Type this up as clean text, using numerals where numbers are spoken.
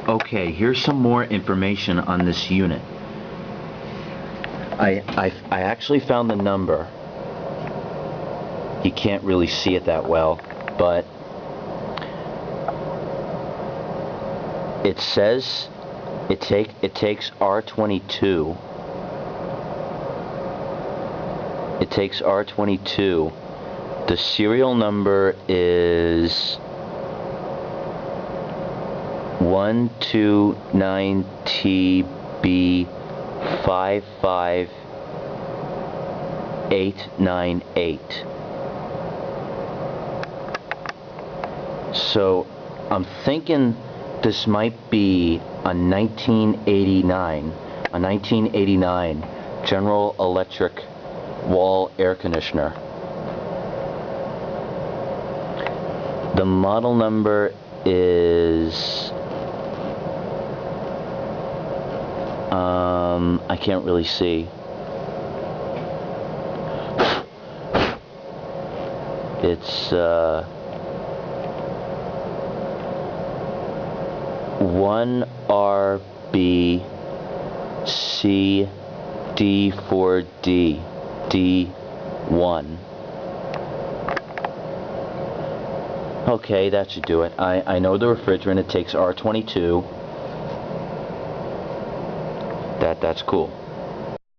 Okay, here's some more information on this unit. I actually found the number. You can't really see it that well, but it says it takes R22. It takes R22. The serial number is 129TB55898. So I'm thinking this might be a 1989 General Electric wall air conditioner. The model number is I can't really see. It's 1RBCD4D D1. Okay, that should do it. I know the refrigerant, it takes R22. That's cool.